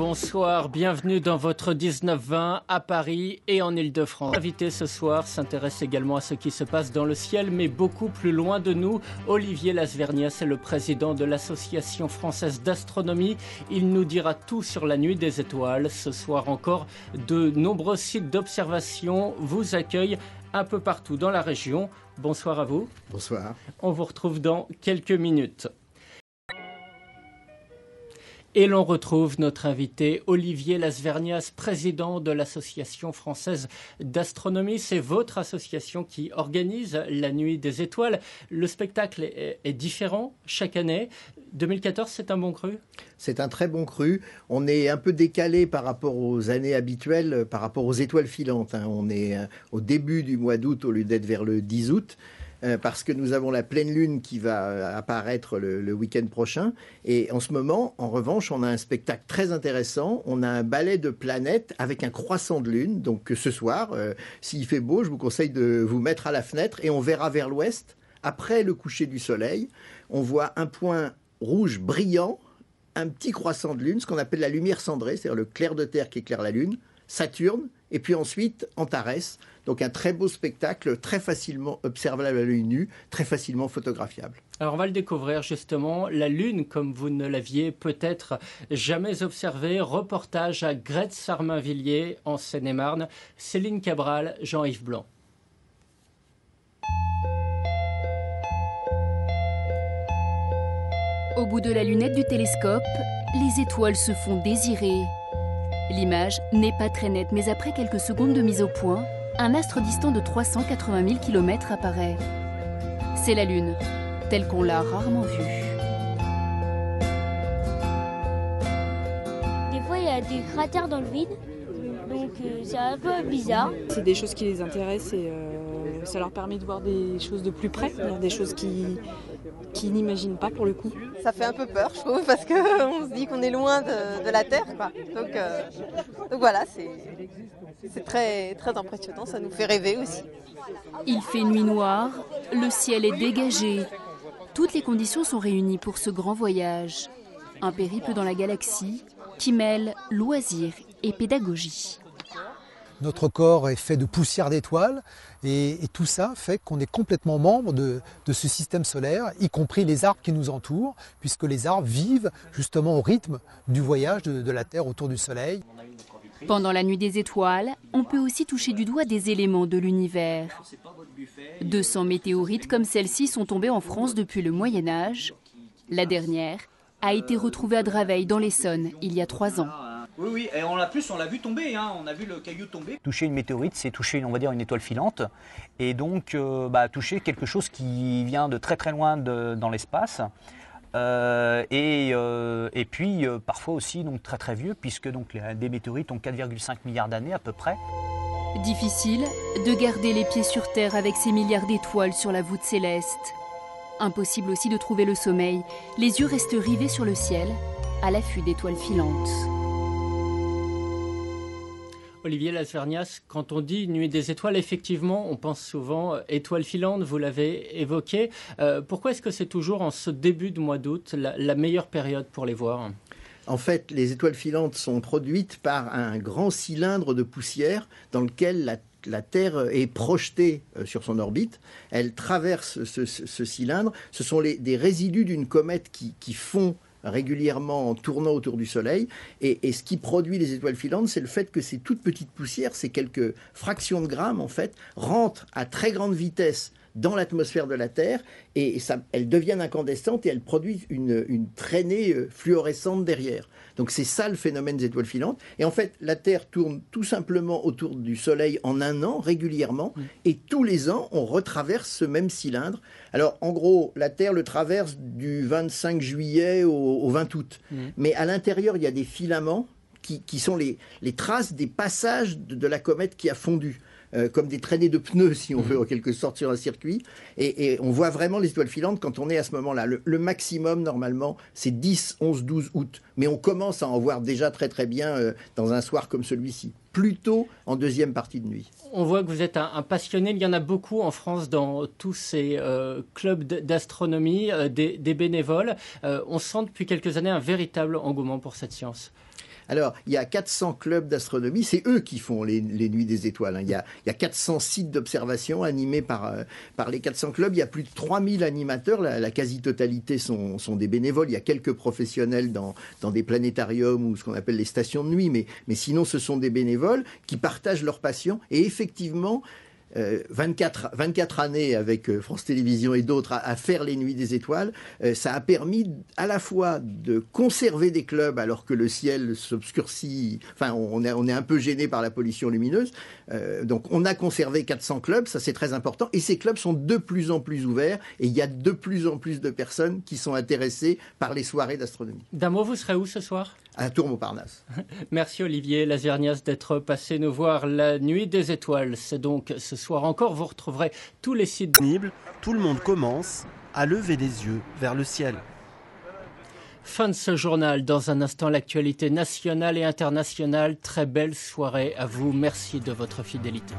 Bonsoir, bienvenue dans votre 19-20 à Paris et en Ile-de-France. L'invité ce soir s'intéresse également à ce qui se passe dans le ciel, mais beaucoup plus loin de nous. Olivier Lasvernias est le président de l'Association française d'astronomie. Il nous dira tout sur la nuit des étoiles. Ce soir encore, de nombreux sites d'observation vous accueillent un peu partout dans la région. Bonsoir à vous. Bonsoir. On vous retrouve dans quelques minutes. Et l'on retrouve notre invité Olivier Lasvernias, président de l'Association française d'astronomie. C'est votre association qui organise la Nuit des étoiles. Le spectacle est différent chaque année. 2014, c'est un bon cru ? C'est un très bon cru. On est un peu décalé par rapport aux années habituelles, par rapport aux étoiles filantes. On est au début du mois d'août au lieu d'être vers le 10 août. Parce que nous avons la pleine lune qui va apparaître le week-end prochain. Et en ce moment, en revanche, on a un spectacle très intéressant. On a un ballet de planètes avec un croissant de lune. Donc ce soir, s'il fait beau, je vous conseille de vous mettre à la fenêtre et on verra vers l'ouest, après le coucher du soleil. On voit un point rouge brillant, un petit croissant de lune, ce qu'on appelle la lumière cendrée, c'est-à-dire le clair de terre qui éclaire la lune, Saturne, et puis ensuite Antares. Donc un très beau spectacle, très facilement observable à l'œil nu, très facilement photographiable. Alors on va le découvrir justement, la Lune comme vous ne l'aviez peut-être jamais observée. Reportage à Gretz-Sarmainvilliers en Seine-et-Marne. Céline Cabral, Jean-Yves Blanc. Au bout de la lunette du télescope, les étoiles se font désirer. L'image n'est pas très nette, mais après quelques secondes de mise au point, un astre distant de 380 000 km apparaît. C'est la Lune, telle qu'on l'a rarement vue. Des fois, il y a des cratères dans le vide, donc c'est un peu bizarre. C'est des choses qui les intéressent et ça leur permet de voir des choses de plus près, des choses qu'ils n'imaginent pas pour le coup. Ça fait un peu peur, je trouve, parce qu'on se dit qu'on est loin de la Terre, quoi. Donc voilà, c'est très, très impressionnant, ça nous fait rêver aussi. Il fait nuit noire, le ciel est dégagé. Toutes les conditions sont réunies pour ce grand voyage. Un périple dans la galaxie qui mêle loisirs et pédagogie. Notre corps est fait de poussière d'étoiles et tout ça fait qu'on est complètement membre de ce système solaire, y compris les arbres qui nous entourent, puisque les arbres vivent justement au rythme du voyage de la Terre autour du Soleil. Pendant la nuit des étoiles, on peut aussi toucher du doigt des éléments de l'univers. 200 météorites comme celle-ci sont tombées en France depuis le Moyen-Âge. La dernière a été retrouvée à Draveil dans l'Essonne il y a 3 ans. Oui, et on l'a vu tomber, on a vu le caillou tomber. Toucher une météorite, c'est toucher, on va dire, une étoile filante, et donc toucher quelque chose qui vient de très très loin dans l'espace, et puis parfois aussi donc très très vieux, puisque donc des météorites ont 4,5 milliards d'années à peu près. Difficile de garder les pieds sur terre avec ces milliards d'étoiles sur la voûte céleste. Impossible aussi de trouver le sommeil, les yeux restent rivés sur le ciel, à l'affût d'étoiles filantes. Olivier Lasvernias, quand on dit Nuit des étoiles, effectivement, on pense souvent étoiles filantes, vous l'avez évoqué. Pourquoi est-ce que c'est toujours en ce début de mois d'août la meilleure période pour les voir ? En fait, les étoiles filantes sont produites par un grand cylindre de poussière dans lequel la Terre est projetée sur son orbite. Elle traverse ce cylindre. Ce sont des résidus d'une comète qui fond régulièrement en tournant autour du Soleil. Et ce qui produit les étoiles filantes, c'est le fait que ces toutes petites poussières, ces quelques fractions de grammes en fait, rentrent à très grande vitesse dans l'atmosphère de la Terre et elles deviennent incandescentes et elles produisent une traînée fluorescente derrière. Donc c'est ça le phénomène des étoiles filantes. Et en fait, la Terre tourne tout simplement autour du Soleil en un an régulièrement et tous les ans, on retraverse ce même cylindre. Alors en gros, la Terre le traverse du 25 juillet au 20 août. Mais à l'intérieur, il y a des filaments qui sont les traces des passages de la comète qui a fondu. Comme des traînées de pneus, si on veut, en quelque sorte, sur un circuit. Et on voit vraiment les étoiles filantes quand on est à ce moment-là. Le maximum, normalement, c'est 10, 11, 12 août. Mais on commence à en voir déjà très, très bien dans un soir comme celui-ci. Plutôt en deuxième partie de nuit. On voit que vous êtes un passionné. Il y en a beaucoup en France dans tous ces clubs d'astronomie, des bénévoles. On sent depuis quelques années un véritable engouement pour cette science. Alors, il y a 400 clubs d'astronomie, c'est eux qui font les nuits des étoiles. Hein. Il y a 400 sites d'observation animés par les 400 clubs. Il y a plus de 3000 animateurs, la quasi-totalité sont des bénévoles. Il y a quelques professionnels dans des planétariums ou ce qu'on appelle les stations de nuit, mais sinon ce sont des bénévoles qui partagent leur passion. Et effectivement, 24 années avec France Télévisions et d'autres à faire les nuits des étoiles, ça a permis à la fois de conserver des clubs alors que le ciel s'obscurcit, enfin on est un peu gêné par la pollution lumineuse, donc on a conservé 400 clubs, ça c'est très important, et ces clubs sont de plus en plus ouverts et il y a de plus en plus de personnes qui sont intéressées par les soirées d'astronomie. D'un mot, vous serez où ce soir ? À la Tour Montparnasse. Merci Olivier Lazvernias d'être passé nous voir la nuit des étoiles. C'est donc ce soir encore, vous retrouverez tous les sites disponibles. Tout le monde commence à lever les yeux vers le ciel. Fin de ce journal. Dans un instant, l'actualité nationale et internationale. Très belle soirée à vous. Merci de votre fidélité.